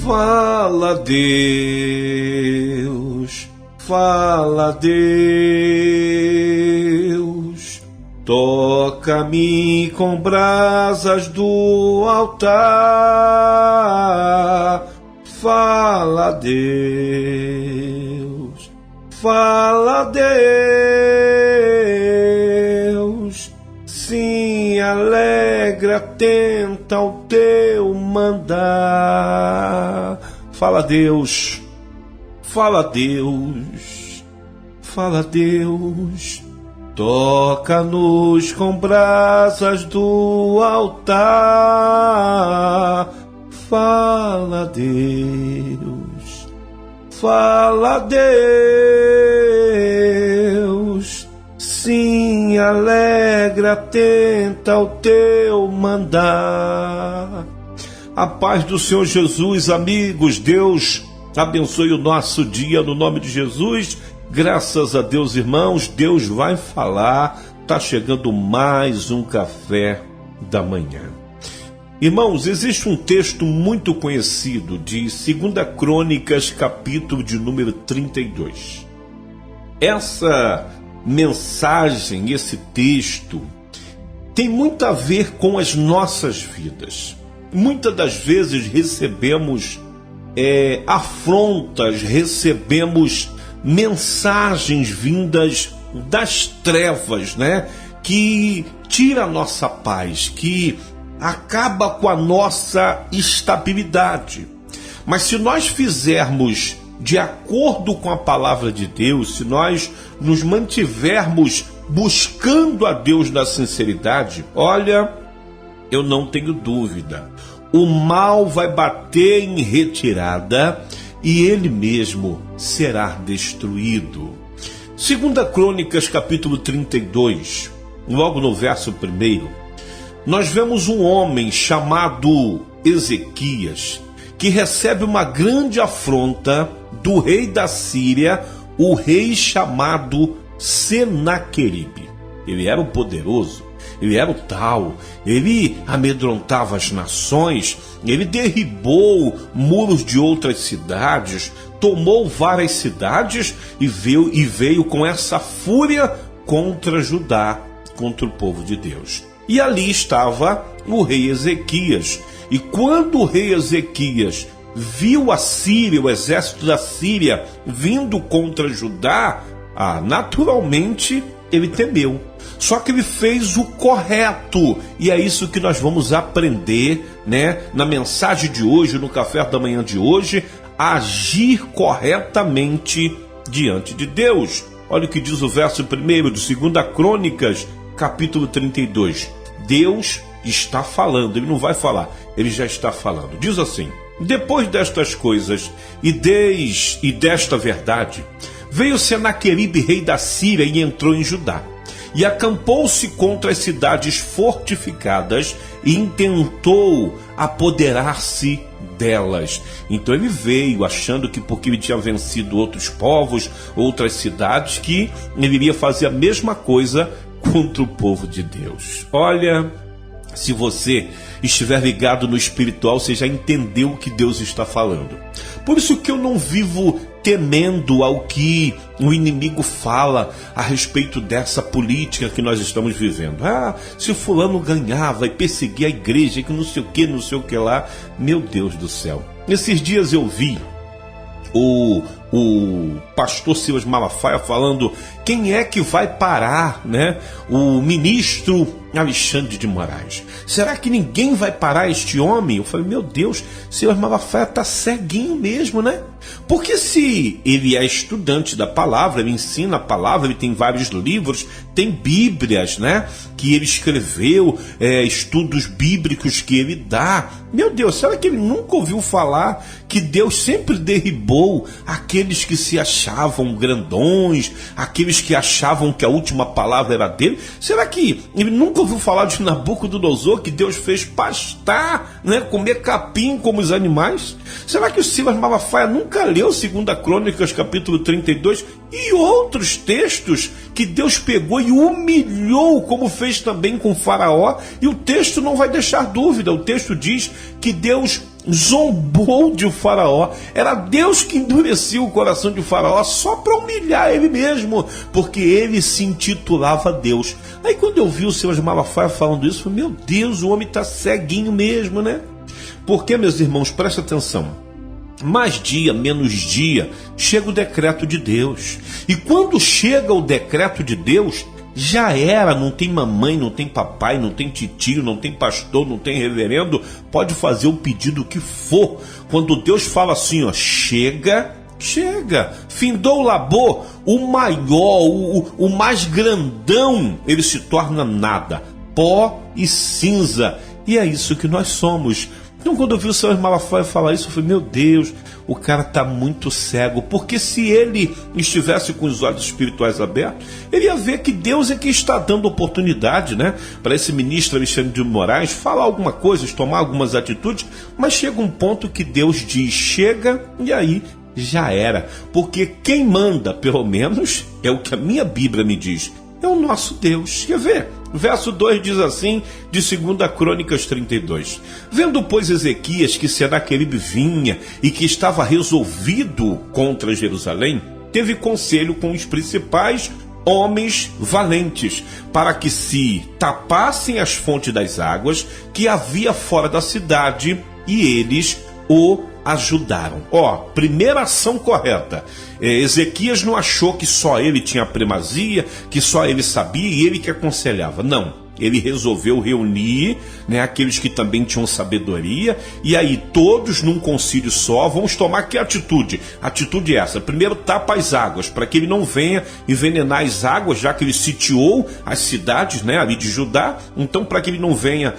Fala, Deus, fala, Deus, toca-me com brasas do altar. Fala, Deus, fala, Deus, sim, alegra, atenta ao teu mandar. Fala, Deus, fala, Deus, fala, Deus, toca-nos com brasas do altar. Fala, Deus, fala, Deus, sim, alegra, atenta ao teu mandar. A paz do Senhor Jesus, amigos. Deus abençoe o nosso dia no nome de Jesus. Graças a Deus, irmãos, Deus vai falar. Está chegando mais um café da manhã. Irmãos, existe um texto muito conhecido de 2 Crônicas, capítulo de número 32. Essa mensagem, esse texto, tem muito a ver com as nossas vidas. Muitas das vezes recebemos afrontas, recebemos mensagens vindas das trevas, né? Que tira a nossa paz, que acaba com a nossa estabilidade. Mas se nós fizermos de acordo com a palavra de Deus, se nós nos mantivermos buscando a Deus na sinceridade, olha, eu não tenho dúvida, o mal vai bater em retirada e ele mesmo será destruído. 2 Crônicas, capítulo 32, logo no verso 1, nós vemos um homem chamado Ezequias, que recebe uma grande afronta do rei da Síria, o rei chamado Senaqueribe. Ele era o poderoso, ele era o tal, ele amedrontava as nações, ele derribou muros de outras cidades, tomou várias cidades e veio com essa fúria contra Judá, contra o povo de Deus. E ali estava o rei Ezequias. E quando o rei Ezequias viu a Síria, o exército da Síria, vindo contra Judá, naturalmente ele temeu. Só que ele fez o correto. E é isso que nós vamos aprender, né, na mensagem de hoje, no café da manhã de hoje, agir corretamente diante de Deus. Olha o que diz o verso 1 de 2 Crônicas, capítulo 32. Deus está falando, ele não vai falar, ele já está falando. Diz assim: depois destas coisas e desta verdade, veio Senaqueribe, rei da Síria, e entrou em Judá, e acampou-se contra as cidades fortificadas e intentou apoderar-se delas. Então ele veio achando que porque ele tinha vencido outros povos, outras cidades, que ele iria fazer a mesma coisa contra o povo de Deus. Olha, se você estiver ligado no espiritual, você já entendeu o que Deus está falando. Por isso que eu não vivo temendo ao que o inimigo fala a respeito dessa política que nós estamos vivendo. Se fulano ganhar, vai perseguir a igreja, que não sei o que lá. Meu Deus do céu. Esses dias eu vi o pastor Silas Malafaia falando quem é que vai parar, né, o ministro Alexandre de Moraes. Será que ninguém vai parar este homem? Eu falei, meu Deus, Silas Malafaia está ceguinho mesmo, né? Porque se ele é estudante da palavra, ele ensina a palavra, ele tem vários livros, tem bíblias, né, que ele escreveu, estudos bíblicos que ele dá. Meu Deus, será que ele nunca ouviu falar que Deus sempre derribou aqueles que se achavam grandões, aqueles que achavam que a última palavra era dele? Será que ele nunca ouviu falar de Nabucodonosor, que Deus fez pastar, né, comer capim como os animais? Será que o Silas Malafaia nunca leu 2 Crônicas, capítulo 32 e outros textos que Deus pegou e humilhou, como fez também com Faraó? E o texto não vai deixar dúvida, o texto diz que Deus zombou de Faraó. Era Deus que endurecia o coração de Faraó só para humilhar ele mesmo, porque ele se intitulava Deus. Aí quando eu vi o Silas Malafaia falando isso, eu falei, meu Deus, o homem está ceguinho mesmo, né? Porque, meus irmãos, presta atenção, mais dia, menos dia, chega o decreto de Deus. E quando chega o decreto de Deus, já era, não tem mamãe, não tem papai, não tem titio, não tem pastor, não tem reverendo, pode fazer o pedido que for. Quando Deus fala assim, ó, chega, chega, findou o labor, o maior, o mais grandão, ele se torna nada, pó e cinza. E é isso que nós somos. Então, quando eu vi o Silas Malafaia falar isso, eu falei, meu Deus, o cara está muito cego, porque se ele estivesse com os olhos espirituais abertos, ele ia ver que Deus é que está dando oportunidade, né, para esse ministro Alexandre de Moraes falar alguma coisa, tomar algumas atitudes, mas chega um ponto que Deus diz, chega, e aí já era, porque quem manda, pelo menos, é o que a minha Bíblia me diz, é o nosso Deus. Quer ver? Verso 2 diz assim, de 2 Crônicas 32. Vendo, pois, Ezequias que Senaqueribe vinha e que estava resolvido contra Jerusalém, teve conselho com os principais homens valentes, para que se tapassem as fontes das águas que havia fora da cidade, e eles o ajudaram. Ó, primeira ação correta. Ezequias não achou que só ele tinha primazia, que só ele sabia e ele que aconselhava. Não. Ele resolveu reunir, né, aqueles que também tinham sabedoria, e aí todos num concílio só, vamos tomar que atitude? Atitude essa, primeiro tapa as águas, para que ele não venha envenenar as águas, já que ele sitiou as cidades, né, ali de Judá, então para que ele não venha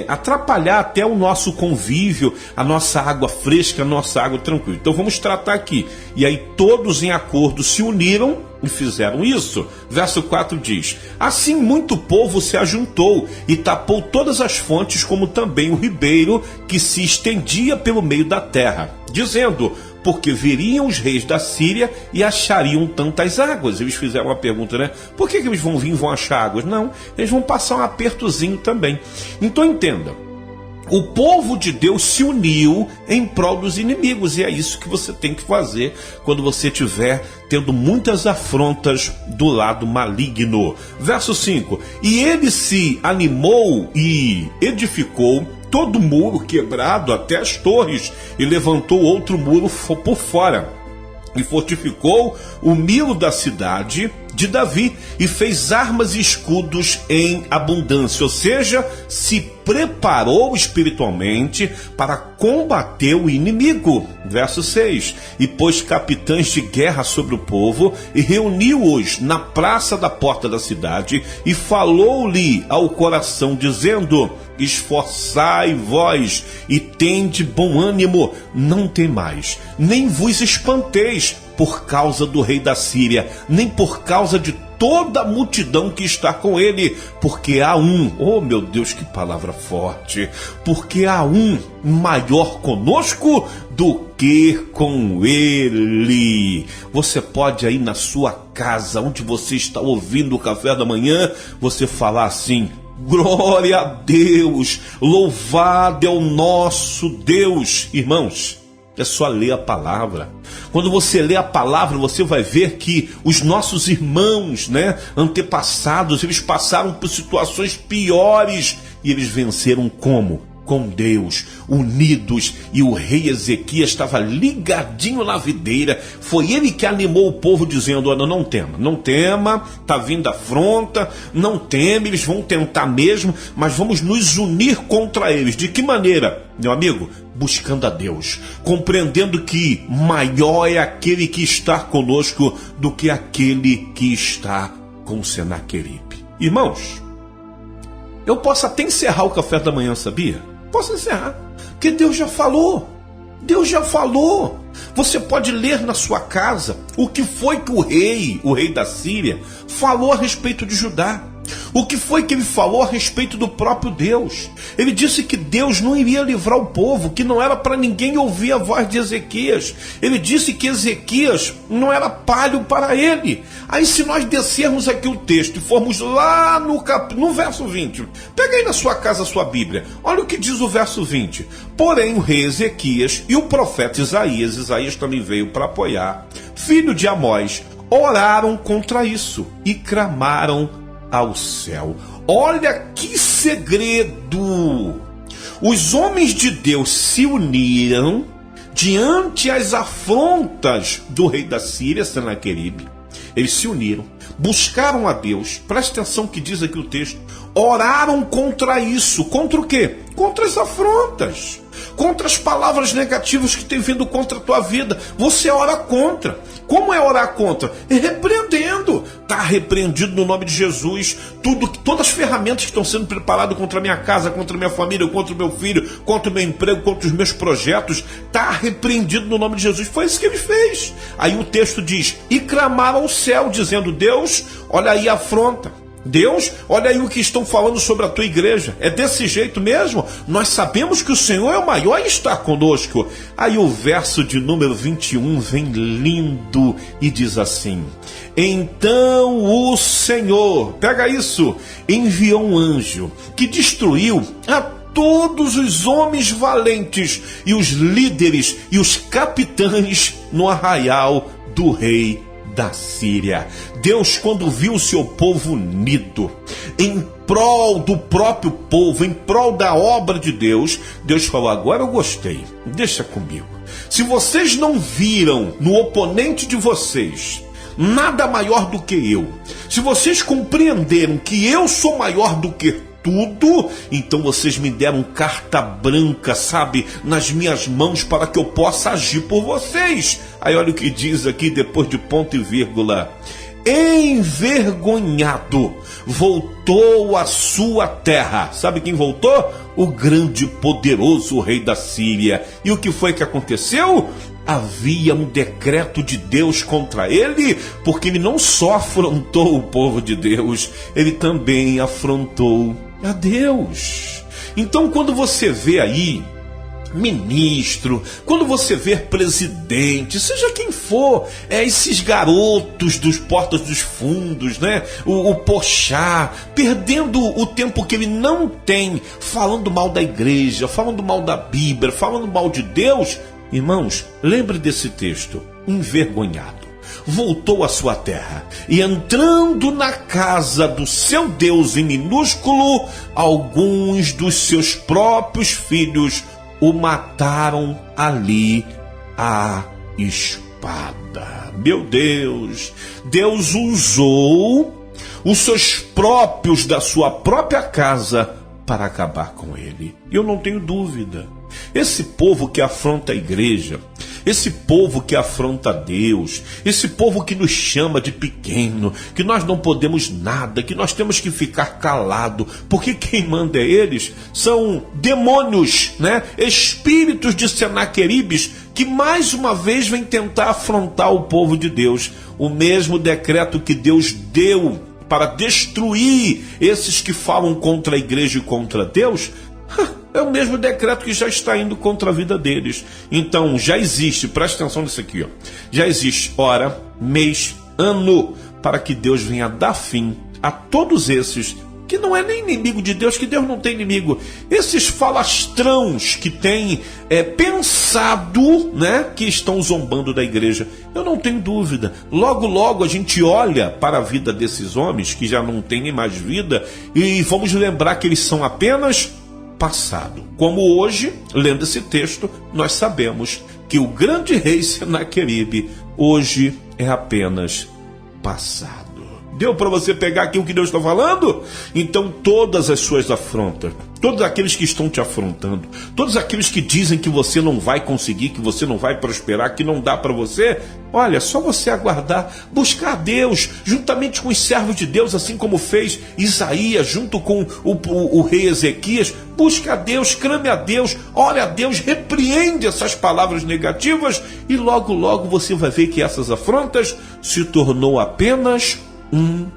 atrapalhar até o nosso convívio, a nossa água fresca, a nossa água tranquila. Então vamos tratar aqui, e aí todos em acordo se uniram, e fizeram isso. Verso 4 diz, assim muito povo se ajuntou e tapou todas as fontes, como também o ribeiro que se estendia pelo meio da terra, dizendo, porque viriam os reis da Síria e achariam tantas águas. Eles fizeram uma pergunta, né? Por que eles vão vir e vão achar águas? Não, eles vão passar um apertozinho também. Então entenda, o povo de Deus se uniu em prol dos inimigos, e é isso que você tem que fazer quando você estiver tendo muitas afrontas do lado maligno. Verso 5, e ele se animou e edificou todo o muro quebrado até as torres, e levantou outro muro por fora, e fortificou o milo da cidade de Davi, e fez armas e escudos em abundância, ou seja, se preparou espiritualmente para combater o inimigo. Verso 6, e pôs capitães de guerra sobre o povo, e reuniu-os na praça da porta da cidade, e falou-lhe ao coração, dizendo, esforçai vós, e tende bom ânimo, não temais, nem vos espanteis, por causa do rei da Síria, nem por causa de toda a multidão que está com ele, porque há um, oh meu Deus, que palavra forte, porque há um maior conosco do que com ele. Você pode aí na sua casa, onde você está ouvindo o café da manhã, você falar assim, glória a Deus, louvado é o nosso Deus. Irmãos, é só ler a palavra. Quando você lê a palavra, você vai ver que os nossos irmãos, né, antepassados, eles passaram por situações piores e eles venceram como? Com Deus, unidos, e o rei Ezequias estava ligadinho na videira. Foi ele que animou o povo dizendo, olha, não tema, não tema, está vindo a afronta, não teme, eles vão tentar mesmo, mas vamos nos unir contra eles. De que maneira, meu amigo? Buscando a Deus, compreendendo que maior é aquele que está conosco do que aquele que está com Senaqueribe. Irmãos, eu posso até encerrar o café da manhã, sabia? Posso encerrar, porque Deus já falou. Deus já falou. Você pode ler na sua casa o que foi que o rei da Síria, falou a respeito de Judá. O que foi que ele falou a respeito do próprio Deus? Ele disse que Deus não iria livrar o povo, que não era para ninguém ouvir a voz de Ezequias. Ele disse que Ezequias não era palho para ele. Aí se nós descermos aqui o texto e formos lá no verso 20, pega aí na sua casa a sua Bíblia, olha o que diz o verso 20. Porém o rei Ezequias e o profeta Isaías também veio para apoiar, filho de Amós, oraram contra isso e clamaram ao céu. Olha que segredo! Os homens de Deus se uniram diante as afrontas do rei da Síria, Senaqueribe. Eles se uniram, buscaram a Deus. Presta atenção que diz aqui o texto. Oraram contra isso. Contra o quê? Contra as afrontas, contra as palavras negativas que tem vindo contra a tua vida. Você ora contra. Como é orar contra? É repreendendo. Está repreendido no nome de Jesus. Todas as ferramentas que estão sendo preparadas contra a minha casa, contra a minha família, contra o meu filho, contra o meu emprego, contra os meus projetos, está repreendido no nome de Jesus. Foi isso que ele fez. Aí o texto diz, e clamaram ao céu, dizendo, Deus, olha aí a afronta. Deus, olha aí o que estão falando sobre a tua igreja. É desse jeito mesmo? Nós sabemos que o Senhor é o maior e está conosco. Aí o verso de número 21 vem lindo e diz assim: então o Senhor, pega isso, enviou um anjo que destruiu a todos os homens valentes e os líderes e os capitães no arraial do rei da Síria. Deus, quando viu o seu povo unido em prol do próprio povo, em prol da obra de Deus, Deus falou, agora eu gostei, deixa comigo. Se vocês não viram no oponente de vocês nada maior do que eu, se vocês compreenderam que eu sou maior do que tudo, então vocês me deram carta branca, sabe, nas minhas mãos para que eu possa agir por vocês. Aí olha o que diz aqui depois de ponto e vírgula. Envergonhado voltou à sua terra. Sabe quem voltou? O grande e poderoso rei da Síria. E o que foi que aconteceu? Havia um decreto de Deus contra ele, porque ele não só afrontou o povo de Deus, ele também afrontou a Deus. Então quando você vê aí ministro, quando você vê presidente, seja quem for, esses garotos dos portas dos fundos, né? O Pochá, perdendo o tempo que ele não tem, falando mal da igreja, falando mal da Bíblia, falando mal de Deus, irmãos, lembre desse texto, envergonhado. Voltou à sua terra e entrando na casa do seu Deus em minúsculo, alguns dos seus próprios filhos o mataram ali à espada. Meu Deus, Deus usou os seus próprios da sua própria casa para acabar com ele. Eu não tenho dúvida. Esse povo que afronta a igreja, esse povo que afronta Deus, esse povo que nos chama de pequeno, que nós não podemos nada, que nós temos que ficar calado, porque quem manda é eles, são demônios, né? Espíritos de Senaqueribes, que mais uma vez vêm tentar afrontar o povo de Deus. O mesmo decreto que Deus deu para destruir esses que falam contra a igreja e contra Deus, é o mesmo decreto que já está indo contra a vida deles. Então já existe, presta atenção nisso aqui, ó, já existe hora, mês, ano, para que Deus venha dar fim a todos esses que não é nem inimigo de Deus, que Deus não tem inimigo. Esses falastrãos que têm pensado, né, que estão zombando da igreja. Eu não tenho dúvida. Logo, logo a gente olha para a vida desses homens que já não têm nem mais vida e vamos lembrar que eles são apenas passado. Como hoje, lendo esse texto, nós sabemos que o grande rei Senaqueribe hoje é apenas passado. Deu para você pegar aqui o que Deus está falando? Então todas as suas afrontas, todos aqueles que estão te afrontando, todos aqueles que dizem que você não vai conseguir, que você não vai prosperar, que não dá para você, olha, só você aguardar, buscar a Deus, juntamente com os servos de Deus, assim como fez Isaías, junto com o rei Ezequias. Busque a Deus, clame a Deus, ore a Deus, repreende essas palavras negativas e logo, logo você vai ver que essas afrontas se tornou apenas um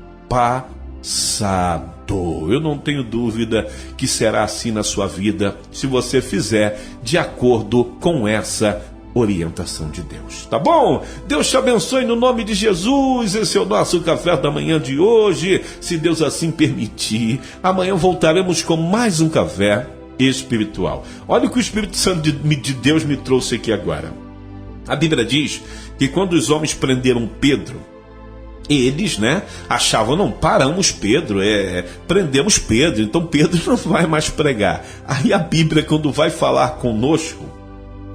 Eu não tenho dúvida que será assim na sua vida, se você fizer de acordo com essa orientação de Deus, tá bom? Deus te abençoe no nome de Jesus. Esse é o nosso café da manhã de hoje. Se Deus assim permitir, amanhã voltaremos com mais um café espiritual. Olha o que o Espírito Santo de Deus me trouxe aqui agora. A Bíblia diz que quando os homens prenderam Pedro, eles, achavam, não, paramos Pedro, prendemos Pedro, então Pedro não vai mais pregar. Aí a Bíblia, quando vai falar conosco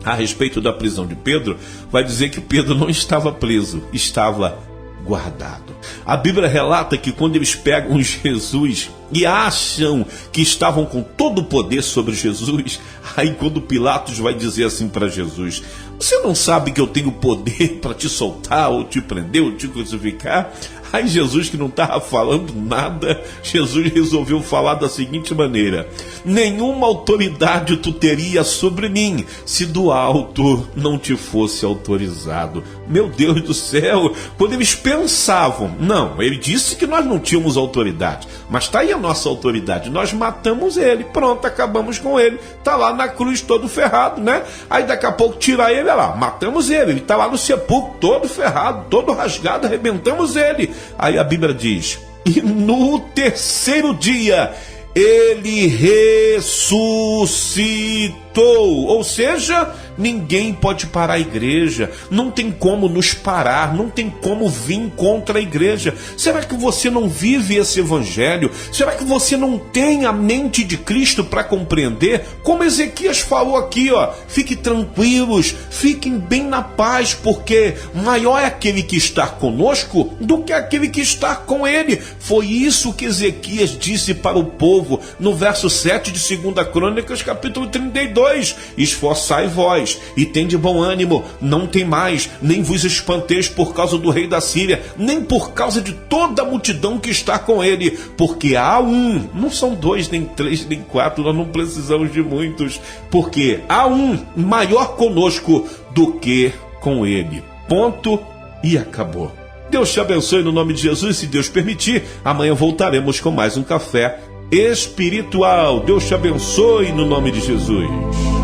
a respeito da prisão de Pedro, vai dizer que Pedro não estava preso, estava guardado. A Bíblia relata que quando eles pegam Jesus e acham que estavam com todo o poder sobre Jesus, aí quando Pilatos vai dizer assim para Jesus: você não sabe que eu tenho poder para te soltar, ou te prender, ou te crucificar? Aí Jesus, que não estava falando nada, Jesus resolveu falar da seguinte maneira: nenhuma autoridade tu teria sobre mim, se do alto não te fosse autorizado. Meu Deus do céu, quando eles pensavam, não, ele disse que nós não tínhamos autoridade, mas está aí a nossa autoridade, nós matamos ele, pronto, acabamos com ele, está lá na cruz todo ferrado, Aí daqui a pouco tira ele, olha lá, matamos ele está lá no sepulcro todo ferrado, todo rasgado, arrebentamos ele. Aí a Bíblia diz: e no terceiro dia ele ressuscitou. Ou seja, ninguém pode parar a igreja, não tem como nos parar, não tem como vir contra a igreja. Será que você não vive esse evangelho? Será que você não tem a mente de Cristo para compreender? Como Ezequias falou aqui, fiquem tranquilos, fiquem bem na paz, porque maior é aquele que está conosco do que aquele que está com ele. Foi isso que Ezequias disse para o povo no verso 7 de 2 Crônicas, capítulo 32. Esforçai vós e tende bom ânimo, não tem mais, nem vos espanteis por causa do rei da Síria, nem por causa de toda a multidão que está com ele, porque há um, não são dois, nem três, nem quatro, nós não precisamos de muitos, porque há um maior conosco do que com ele. Ponto e acabou. Deus te abençoe no nome de Jesus. Se Deus permitir, amanhã voltaremos com mais um café espiritual. Deus te abençoe no nome de Jesus.